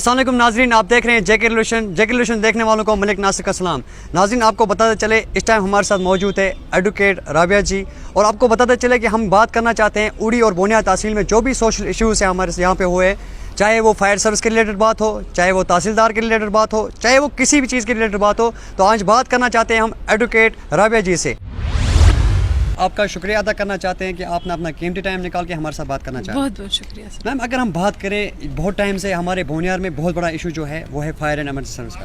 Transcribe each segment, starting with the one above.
अस्सलाम वालेकुम नाजरीन, आप देख रहे हैं जेके रेवोल्यूशन देखने वालों को मलिक नासिर का सलाम। नाजरीन, आपको बताते चले इस टाइम हमारे साथ मौजूद है एडवोकेट राबिया जी, और आपको बताते चले कि हम बात करना चाहते हैं उड़ी और बोनिया तहसील में जो भी सोशल इश्यूज़ हैं हमारे यहाँ पे हुए, चाहे वो फायर सर्विस के रिलेटेड बात हो, चाहे वो तहसीलदार के रिलेटेड बात हो, चाहे वो किसी भी चीज़ के रिलेटेड बात हो, तो आज बात करना चाहते हैं हम एडवोकेट राबिया जी से। आपका शुक्रिया अदा करना चाहते हैं कि आपने अपना कीमती टाइम निकाल के हमारे साथ बात करना चाहते हैं। बहुत बहुत शुक्रिया सर। मैम, अगर हम बात करें, बहुत टाइम से हमारे बोनियार में बहुत बड़ा इशू जो है वो है फायर एंड इमरजेंसी सर्विस का।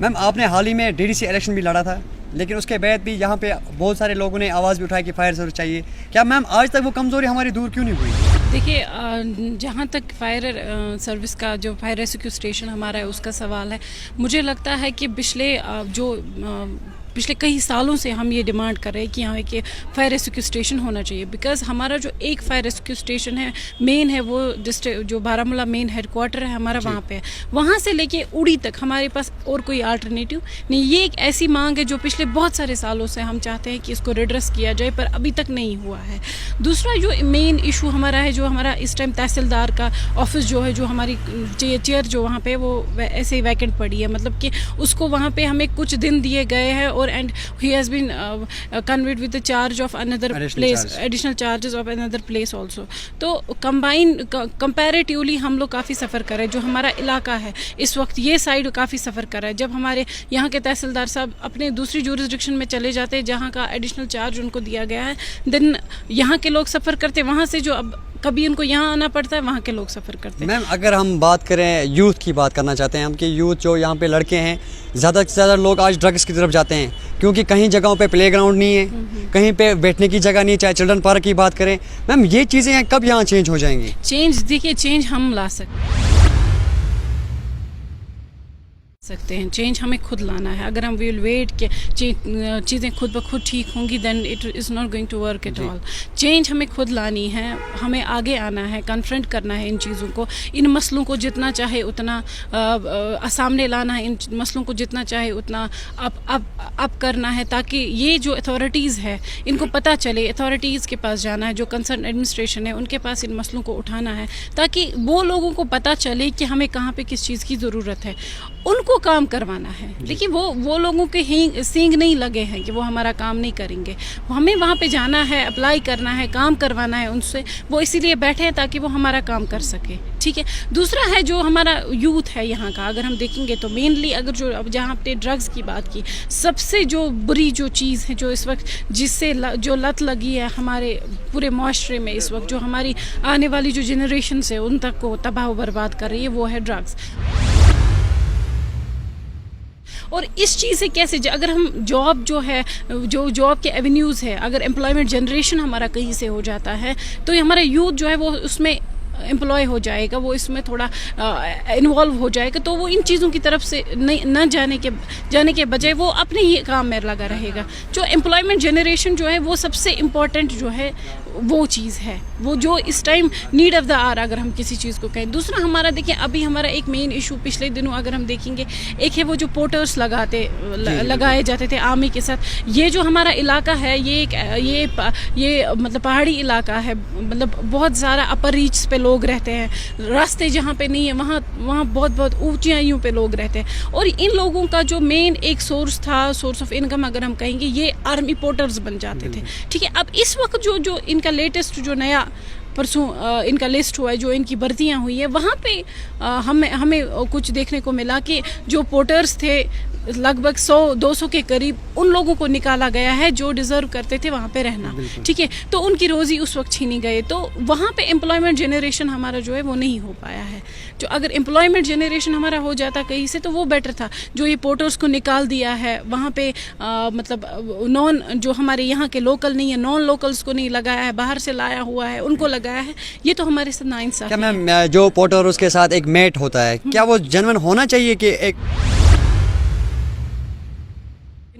मैम, आपने हाल ही में डीडीसी इलेक्शन भी लड़ा था, लेकिन उसके बाद भी यहाँ पे बहुत सारे लोगों ने आवाज़ भी उठाई कि फायर सर्विस चाहिए। क्या मैम आज तक वो कमज़ोरी हमारी दूर क्यों नहीं हुई? देखिए, जहाँ तक फायर सर्विस का जो फायर रेस्क्यू स्टेशन हमारा है उसका सवाल है, मुझे लगता है कि पिछले कई सालों से हम ये डिमांड कर रहे हैं कि यहाँ एक फायर रेस्क्यू स्टेशन होना चाहिए। बिकॉज़ हमारा जो एक फायर रेस्क्यू स्टेशन है मेन है, वो डिस्ट्रिक्ट जो बारामूला मेन हेडक्वार्टर है हमारा वहाँ पे है, वहाँ से लेके उड़ी तक हमारे पास और कोई अल्टरनेटिव नहीं। ये एक ऐसी मांग है जो पिछले बहुत सारे सालों से हम चाहते हैं कि इसको रिड्रेस किया जाए, पर अभी तक नहीं हुआ है। दूसरा जो मेन इशू हमारा है, जो हमारा इस टाइम तहसीलदार का ऑफिस जो है, जो हमारी चेयर जो वहाँ पे वो ऐसे ही वैकेंट पड़ी है, मतलब कि उसको वहाँ पे हमें कुछ दिन दिए गए हैं और and he has been conveyed with the charge of another additional charges of another place also। तो comparatively हम लोग काफ़ी सफ़र कर रहे हैं। जो हमारा इलाका है इस वक्त ये साइड काफ़ी सफ़र कर रहा है। जब हमारे यहाँ के तहसीलदार साहब अपने दूसरी जुरिस्डिक्शन में चले जाते हैं जहाँ का एडिशनल चार्ज उनको दिया गया है, देन यहाँ के लोग सफ़र करते हैं, वहाँ से जो अब कभी उनको यहाँ आना पड़ता है, वहाँ के लोग सफ़र करते हैं। मैम, अगर हम बात करें यूथ की, बात करना चाहते हैं हम कि यूथ जो यहाँ पे लड़के हैं, ज़्यादा से ज़्यादा लोग आज ड्रग्स की तरफ जाते हैं, क्योंकि कहीं जगहों पे प्ले ग्राउंड नहीं है, कहीं पे बैठने की जगह नहीं, चाहे चिल्ड्रन पार्क की बात करें। मैम, ये चीज़ें कब यहाँ चेंज हो जाएंगी? देखिए, चेंज हम ला सकते हैं। चेंज हमें खुद लाना है। अगर हम विल वेट के चीज़ें खुद ब खुद ठीक होंगी, then it is not going to work at all. Change हमें खुद लानी है, हमें आगे आना है, कन्फ्रंट करना है इन चीज़ों को, इन मसलों को जितना चाहे उतना सामने लाना है, इन मसलों को जितना चाहे उतना अप करना है, ताकि ये जो अथॉरिटीज़ है इनको पता चले। अथॉरिटीज़ के पास जाना है, जो कंसर्न एडमिनिस्ट्रेशन है उनके पास इन मसलों को उठाना है, ताकि वो लोगों को पता चले कि हमें कहाँ पे किस चीज़ की ज़रूरत है, उनको काम करवाना है। लेकिन वो लोगों के सींग नहीं लगे हैं कि वो हमारा काम नहीं करेंगे। हमें वहाँ पे जाना है, अप्लाई करना है, काम करवाना है उनसे। वो इसीलिए बैठे हैं ताकि वो हमारा काम कर सके। ठीक है। दूसरा है जो हमारा यूथ है यहाँ का, अगर हम देखेंगे तो मेनली अगर जो अब जहाँ पे ड्रग्स की बात की, सबसे जो बुरी जो चीज़ है जो इस वक्त जिससे जो लत लगी है हमारे पूरे माशरे में इस वक्त, जो हमारी आने वाली जो जनरेशन है उन तक को तबाह बर्बाद कर रही है, वो है ड्रग्स। और इस चीज़ से कैसे, अगर हम जॉब जो है, जो जॉब के एवेन्यूज़ है, अगर एम्प्लॉयमेंट जनरेशन हमारा कहीं से हो जाता है तो हमारा यूथ जो है वो उसमें एम्प्लॉय हो जाएगा, वो इसमें थोड़ा इन्वॉल्व हो जाएगा, तो वो इन चीज़ों की तरफ से न जाने के बजाय वो अपने ही काम में लगा रहेगा। जो एम्प्लॉयमेंट जनरेशन जो है वो सबसे इम्पॉर्टेंट जो है वो चीज़ है, वो जो इस time need of the hour अगर हम किसी चीज़ को कहें। दूसरा हमारा देखिए, अभी हमारा एक मेन इशू पिछले दिनों अगर हम देखेंगे, एक है वो जो पोर्टर्स लगाए जाते थे आर्मी के साथ। ये जो हमारा इलाका है ये मतलब पहाड़ी इलाका है, मतलब बहुत ज़्यादा अपर रीच पे लोग रहते हैं, रास्ते जहाँ पे नहीं है वहाँ बहुत ऊंचाइयों पे लोग रहते हैं। और इन लोगों का जो मेन एक सोर्स ऑफ इनकम अगर हम कहेंगे, ये आर्मी पोर्टर्स बन जाते थे। ठीक है। अब इस वक्त जो इनका लेटेस्ट जो नया परसों इनका लिस्ट हुआ है, जो इनकी भर्तियां हुई है, वहाँ पे हमें कुछ देखने को मिला कि जो पोर्टर्स थे लगभग 100-200 के करीब उन लोगों को निकाला गया है जो डिज़र्व करते थे वहाँ पे रहना। ठीक है। तो उनकी रोज़ी उस वक्त छीनी गई, तो वहाँ पे एम्प्लॉयमेंट जनरेशन हमारा जो है वो नहीं हो पाया है। जो अगर एम्प्लॉयमेंट जनरेशन हमारा हो जाता कहीं से तो वो बेटर था। जो ये पोर्टर्स को निकाल दिया है वहाँ पे मतलब जो हमारे यहाँ के लोकल नहीं है, नॉन लोकल्स को नहीं लगाया है, बाहर से लाया हुआ है उनको लगाया है, ये तो हमारे साथ नाइंसाफ़ी है। क्या मैम, जो पोर्टर उसके साथ एक मेट होता है, क्या वो जेन्युइन होना चाहिए कि एक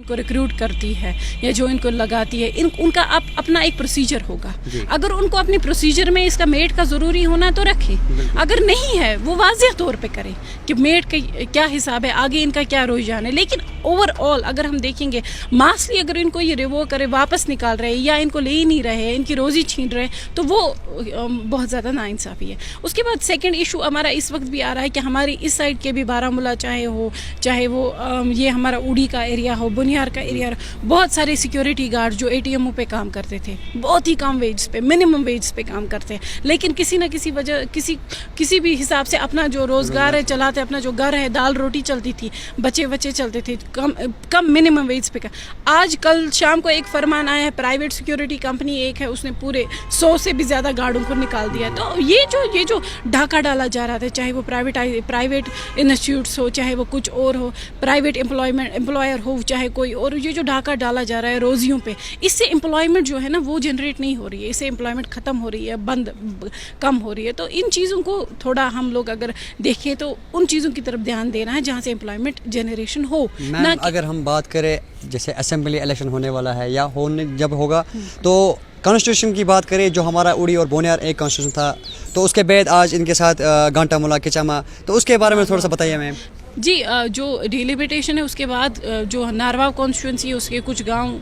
को रिक्रूट करती है या जो इनको लगाती है, उनका अपना एक प्रोसीजर होगा। अगर उनको अपनी प्रोसीजर में इसका मेड का ज़रूरी होना तो रखें, अगर नहीं है वो वाज़ेह तौर पे करें कि मेड का क्या हिसाब है, आगे इनका क्या रुझान है। लेकिन ओवरऑल अगर हम देखेंगे मासली अगर इनको ये रिवो करे, वापस निकाल रहे हैं या इनको ले ही नहीं रहे हैं, इनकी रोज़ी छीन रहे हैं, तो वो बहुत ज़्यादा नाइंसाफ़ी है। उसके बाद सेकेंड इशू हमारा इस वक्त भी आ रहा है कि हमारी इस साइड के भी बारामूला चाहे वो ये हमारा उड़ी का एरिया हो, बुनियार का एरिया, बहुत सारे सिक्योरिटी गार्ड जो ATMओ पे काम करते थे, बहुत ही कम वेज पे, मिनिमम वेज पे काम करते हैं, लेकिन किसी ना किसी वजह किसी भी हिसाब से अपना जो रोज़गार है चलाते, अपना जो घर है, दाल रोटी चलती थी, बच्चे चलते थे, कम मिनिमम वेज पे। आज कल शाम को एक फरमान आया है, प्राइवेट सिक्योरिटी कंपनी एक है, उसने पूरे 100 से भी ज़्यादा गार्डों को निकाल दिया। तो ये जो ढाका डाला जा रहा था, चाहे वो प्राइवेट इंस्टीट्यूट्स हो, चाहे वो कुछ और हो, प्राइवेट एम्प्लॉयर हो, चाहे कोई और, ये जो ढाका डाला जा रहा है रोज़ियों पे, इससे एम्प्लॉयमेंट जो है ना वो जनरेट नहीं हो रही है, इससे एम्प्लॉयमेंट ख़त्म हो रही है, कम हो रही है। तो इन चीज़ों को थोड़ा हम लोग अगर देखें तो उन चीज़ों की तरफ ध्यान देना है जहाँ से एम्प्लॉयमेंट जनरेशन हो। मैम अगर हम बात करें जैसे असेंबली इलेक्शन होने वाला है या होने जब होगा, तो कॉन्स्टिट्यूशन की बात करें, जो हमारा उड़ी और बोनियार एक कॉन्स्टिट्यूशन था, तो उसके बाद आज इनके साथ गांटामुला किचामा, तो उसके बारे में थोड़ा सा बताइए मैम। जी, जो डिलिमिटेशन है उसके बाद जो नारवा कॉन्स्टिट्यूंसी है उसके कुछ गांव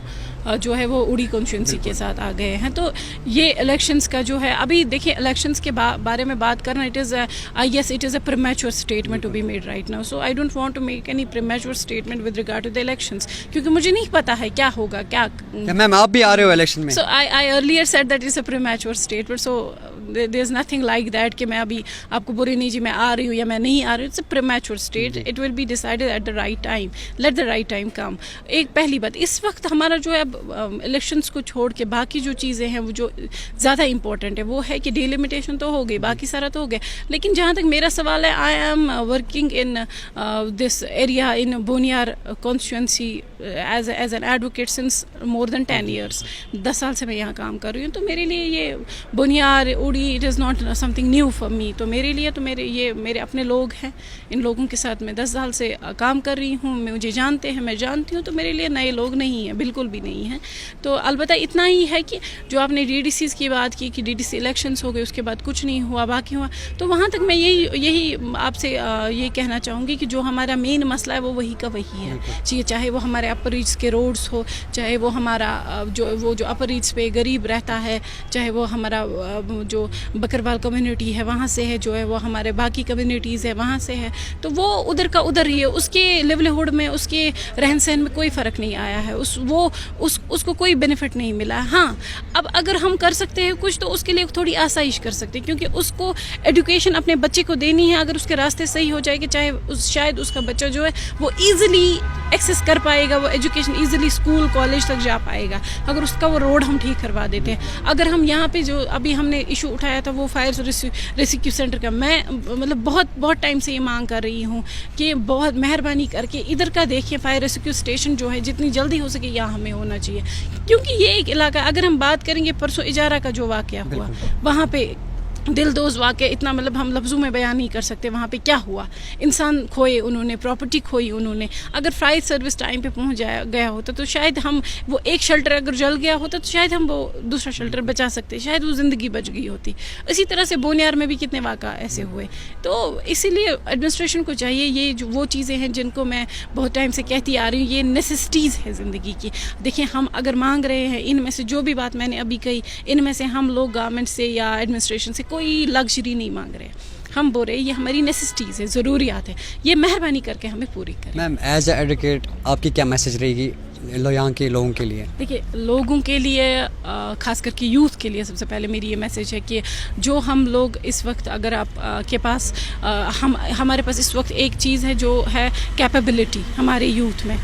जो है वो उड़ी कॉन्स्टिट्यूंसी के साथ आ गए हैं। तो ये इलेक्शंस का जो है, अभी देखिए इलेक्शंस के बारे में बात करना, it is a premature statement to be made right now. So I don't want to make any premature statement with regard to the elections, क्योंकि मुझे नहीं पता है क्या होगा क्या। मैम आप भी आ रहे हो इलेक्शन में? So I earlier said that is a premature statement, so there is nothing like that कि मैं अभी आपको बुरी नहीं जी मैं आ रही हूँ या मैं नहीं आ रही हूँ। It's a premature state, it will be decided at the right time, let the right time come. एक पहली बात, इस वक्त हमारा जो है अब इलेक्शंस को छोड़ के बाकी जो चीज़ें हैं वो जो ज़्यादा इंपॉर्टेंट है वो है कि डिलिमिटेशन तो हो गई, बाकी सारा तो हो गया, लेकिन जहाँ तक मेरा सवाल है, I am working in this area in Boniyar constituency as an advocate since more than 10 years। 10 साल से मैं यहाँ काम कर रही हूँ। तो मेरे लिए ये बोनियार उड़ी it is not something new for me. तो मेरे लिए तो मेरे अपने लोग हैं, इन लोगों के साथ मैं 10 साल से काम कर रही हूँ, मुझे जानते हैं, मैं जानती हूँ। तो मेरे लिए नए लोग नहीं हैं, बिल्कुल भी नहीं हैं। तो अलबत्ता इतना ही है कि जो आपने DDCs की बात की कि DDC इलेक्शंस हो गए, उसके बाद कुछ नहीं हुआ, बाकी हुआ, तो वहाँ तक मैं यही आपसे ये कहना चाहूँगी कि जो हमारा मेन मसला है वो वही का वही है। चाहे वो हमारे अपर ईस्ट के रोड्स हो, चाहे वो हमारा जो अपर ईस्ट पे गरीब रहता है, चाहे वो हमारा जो बकरवाल कम्युनिटी है वहाँ से है, जो है वो हमारे बाकी कम्युनिटीज़ है वहाँ से है, तो वो उधर का उधर ही है, उसके लिवलीहुड में, उसके रहन सहन में कोई फ़र्क नहीं आया है, उसको कोई बेनिफिट नहीं मिला। हाँ, अब अगर हम कर सकते हैं कुछ तो उसके लिए थोड़ी आसाइश कर सकते हैं, क्योंकि उसको एजुकेशन अपने बच्चे को देनी है। अगर उसके रास्ते सही हो जाएगी, चाहे शायद उसका बच्चा जो है वो ईजिली एक्सेस कर पाएगा, वो एजुकेशन ईजिली स्कूल कॉलेज तक जा पाएगा, अगर उसका वो रोड हम ठीक करवा देते हैं। अगर हम यहाँ पे जो अभी हमने इशू उठाया था वो फायर रेस्क्यू सेंटर का, मैं मतलब बहुत टाइम से ये मांग कर रही हूँ कि बहुत मेहरबानी करके इधर का देखिए, फायर रेस्क्यू स्टेशन जो है जितनी जल्दी हो सके यहाँ हमें होना चाहिए, क्योंकि ये एक इलाका, अगर हम बात करेंगे परसों इजारा का जो वाक़या हुआ, वहाँ पे दिलदोज़ वाक़या, इतना मतलब हम लफ्ज़ों में बयान नहीं कर सकते वहाँ पे क्या हुआ। इंसान खोए उन्होंने, प्रॉपर्टी खोई उन्होंने। अगर फायर सर्विस टाइम पे पहुँच गया होता तो शायद हम वो एक शेल्टर अगर जल गया होता तो शायद हम वो दूसरा शेल्टर बचा सकते, शायद वो ज़िंदगी बच गई होती। इसी तरह से बोनियार में भी कितने वाक़ा ऐसे हुए। तो इसीलिए एडमिनिस्ट्रेशन को चाहिए, ये जो वो चीज़ें हैं जिनको मैं बहुत टाइम से कहती आ रही हूँ, ये नेसेसिटीज़ है ज़िंदगी की। देखिए, हम अगर मांग रहे हैं, इनमें से जो भी बात मैंने अभी कही, इनमें से हम लोग गवर्नमेंट से या एडमिनिस्ट्रेशन से कोई लग्जरी नहीं मांग रहे, हम बोल रहे हैं ये हमारी नेसेसिटीज़ है, ज़रूरियात है, ये मेहरबानी करके हमें पूरी करें। मैम एज ए एडवोकेट आपकी क्या मैसेज रहेगी यहाँ के लोगों के लिए? देखिए, लोगों के लिए, ख़ास करके यूथ के लिए सबसे पहले मेरी ये मैसेज है कि जो हम लोग इस वक्त, अगर आप के पास हमारे पास इस वक्त एक चीज़ है जो है कैपेबिलिटी। हमारे यूथ में,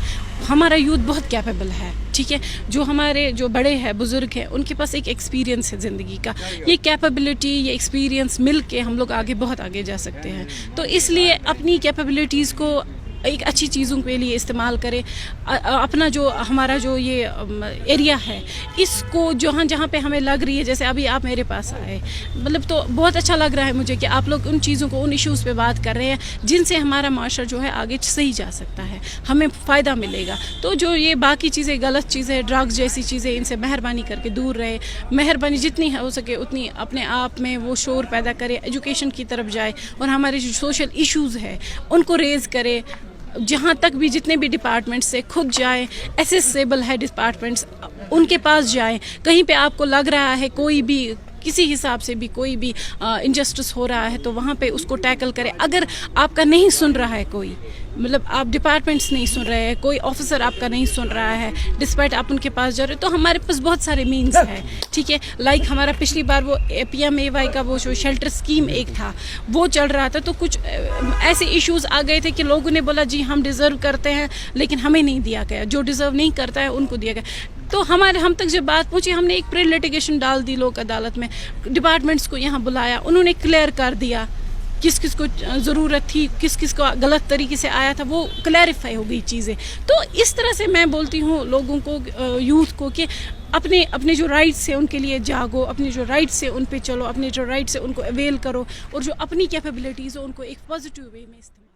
हमारा यूथ बहुत कैपेबल है, ठीक है। जो बड़े हैं, बुज़ुर्ग हैं, उनके पास एक एक्सपीरियंस है ज़िंदगी का। ये कैपेबिलिटी, ये एक्सपीरियंस मिल के हम लोग बहुत आगे जा सकते हैं। तो इसलिए अपनी कैपेबिलिटीज़ को ایک اچھی چیزوں کے لیے استعمال کرے. اپنا جو ہمارا جو یہ ایریا ہے اس کو جہاں پہ ہمیں لگ رہی ہے, جیسے ابھی آپ میرے پاس آئے, مطلب تو بہت اچھا لگ رہا ہے مجھے کہ آپ لوگ ان چیزوں کو, ان ایشوز پہ بات کر رہے ہیں جن سے ہمارا معاشرہ جو ہے آگے صحیح جا سکتا ہے, ہمیں فائدہ ملے گا. تو جو یہ باقی چیزیں غلط چیزیں, ڈرگز جیسی چیزیں, ان سے مہربانی کر کے دور رہے. مہربانی جتنی ہو سکے اتنی اپنے آپ میں وہ شعور پیدا کرے, ایجوکیشن کی طرف جائے اور ہمارے جو سوشل ایشوز ہے ان کو ریز کرے. جہاں تک بھی جتنے بھی ڈپارٹمنٹ سے خود جائیں, ایسیسیبل ہے ڈپارٹمنٹس, ان کے پاس جائیں. کہیں پہ آپ کو لگ رہا ہے کوئی بھی کسی حساب سے بھی کوئی بھی انجسٹس ہو رہا ہے تو وہاں پہ اس کو ٹیکل کرے. اگر آپ کا نہیں سن رہا ہے کوئی, مطلب آپ ڈپارٹمنٹس نہیں سن رہے ہیں, کوئی آفیسر آپ کا نہیں سن رہا ہے ڈسپائٹ آپ ان کے پاس جا رہے, تو ہمارے پاس بہت سارے مینس ہیں. ٹھیک ہے, لائک ہمارا پچھلی بار وہ PMAY کا وہ جو شیلٹر اسکیم ایک تھا وہ چل رہا تھا, تو کچھ ایسے ایشوز آ گئے تھے کہ لوگوں نے بولا جی ہم ڈیزرو کرتے ہیں لیکن ہمیں نہیں دیا گیا, جو ڈیزرو نہیں کرتا ہے ان کو دیا گیا. تو ہم تک جب بات پہنچی, ہم نے ایک پری لٹیگیشن ڈال دی لوک عدالت میں, ڈپارٹمنٹس کو یہاں بلایا, انہوں نے کلیئر کر دیا کس کس کو ضرورت تھی, کس کس کو غلط طریقے سے آیا تھا, وہ کلیریفائی ہو گئی چیزیں. تو اس طرح سے میں بولتی ہوں لوگوں کو, یوتھ کو, کہ اپنے جو رائٹس ہیں ان کے لیے جاگو, اپنے جو رائٹس ہیں ان پہ چلو, اپنے جو رائٹس ہیں ان کو اویل کرو, اور جو اپنی کیپیبلٹیز ہیں ان کو ایک پازیٹیو وے میں استعمال